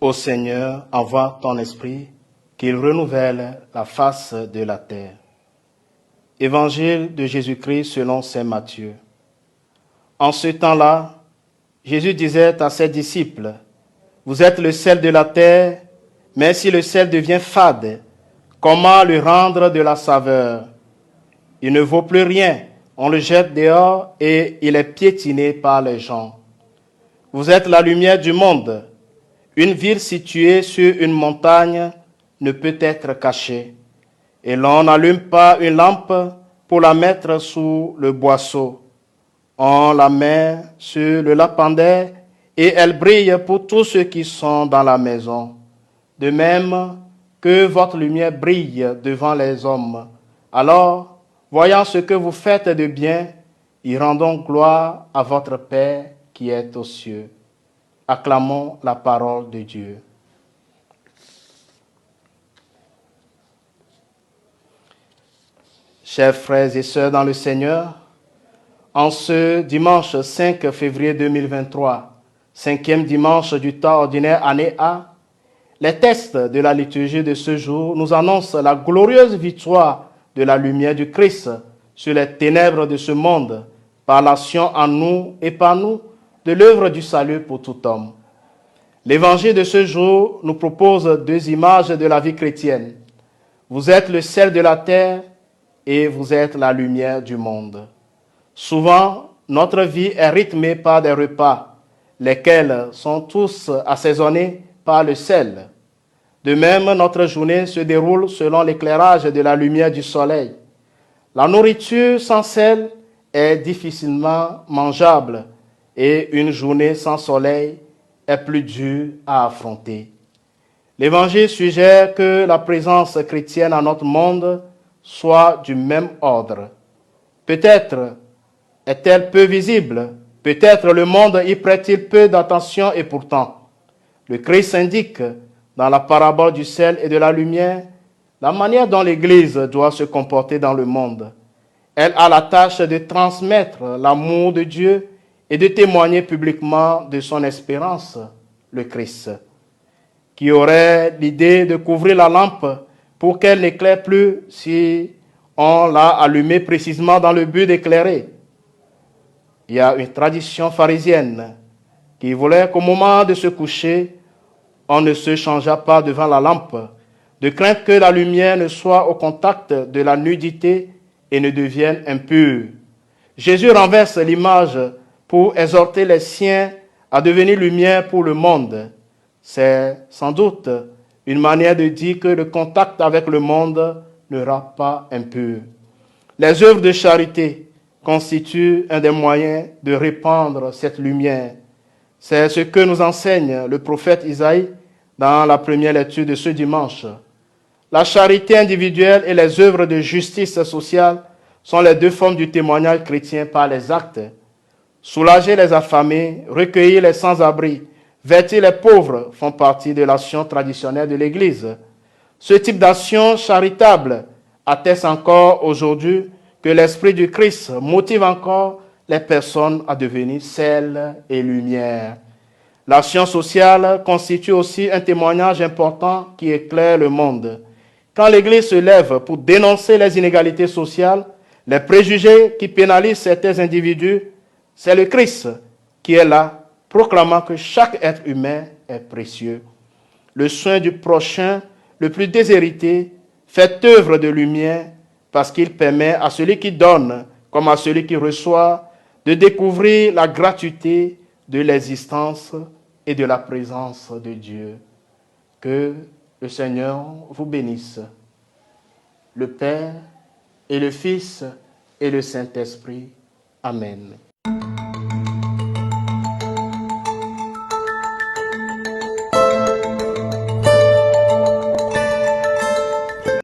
Ô Seigneur, envoie ton esprit, qu'il renouvelle la face de la terre. Évangile de Jésus-Christ selon saint Matthieu. En ce temps-là, Jésus disait à ses disciples, « Vous êtes le sel de la terre, mais si le sel devient fade, comment lui rendre de la saveur? Il ne vaut plus rien, on le jette dehors et il est piétiné par les gens. Vous êtes la lumière du monde. Une ville située sur une montagne ne peut être cachée. Et l'on n'allume pas une lampe pour la mettre sous le boisseau. On la met sur le lampadaire et elle brille pour tous ceux qui sont dans la maison. De même que votre lumière brille devant les hommes. Alors, voyant ce que vous faites de bien, y rendons gloire à votre Père qui est aux cieux. Acclamons la parole de Dieu. Chers frères et sœurs dans le Seigneur, en ce dimanche 5 février 2023, cinquième dimanche du temps ordinaire année A, les textes de la liturgie de ce jour nous annoncent la glorieuse victoire de la lumière du Christ sur les ténèbres de ce monde par l'action en nous et par nous de l'œuvre du salut pour tout homme. L'évangile de ce jour nous propose deux images de la vie chrétienne. Vous êtes le sel de la terre et vous êtes la lumière du monde. Souvent, notre vie est rythmée par des repas, lesquels sont tous assaisonnés par le sel. De même, notre journée se déroule selon l'éclairage de la lumière du soleil. La nourriture sans sel est difficilement mangeable et une journée sans soleil est plus dure à affronter. L'Évangile suggère que la présence chrétienne en notre monde soit du même ordre. Peut-être est-elle peu visible, peut-être le monde y prête-t-il peu d'attention et pourtant, le Christ indique dans la parabole du sel et de la lumière la manière dont l'Église doit se comporter dans le monde. Elle a la tâche de transmettre l'amour de Dieu et de témoigner publiquement de son espérance, le Christ, qui aurait l'idée de couvrir la lampe pour qu'elle n'éclaire plus si on l'a allumée précisément dans le but d'éclairer. Il y a une tradition pharisienne qui voulait qu'au moment de se coucher, on ne se changeât pas devant la lampe, de crainte que la lumière ne soit au contact de la nudité et ne devienne impure. Jésus renverse l'image pour exhorter les siens à devenir lumière pour le monde. C'est sans doute une manière de dire que le contact avec le monde ne rend pas impur. Les œuvres de charité constituent un des moyens de répandre cette lumière. C'est ce que nous enseigne le prophète Isaïe dans la première lecture de ce dimanche. La charité individuelle et les œuvres de justice sociale sont les deux formes du témoignage chrétien par les actes. Soulager les affamés, recueillir les sans-abri, vêtir les pauvres font partie de l'action traditionnelle de l'Église. Ce type d'action charitable atteste encore aujourd'hui que l'Esprit du Christ motive encore les personnes à devenir sel et lumière. L'action sociale constitue aussi un témoignage important qui éclaire le monde. Quand l'Église se lève pour dénoncer les inégalités sociales, les préjugés qui pénalisent certains individus, c'est le Christ qui est là, proclamant que chaque être humain est précieux. Le soin du prochain, le plus déshérité, fait œuvre de lumière parce qu'il permet à celui qui donne comme à celui qui reçoit de découvrir la gratuité de l'existence et de la présence de Dieu. Que le Seigneur vous bénisse, le Père et le Fils et le Saint-Esprit. Amen.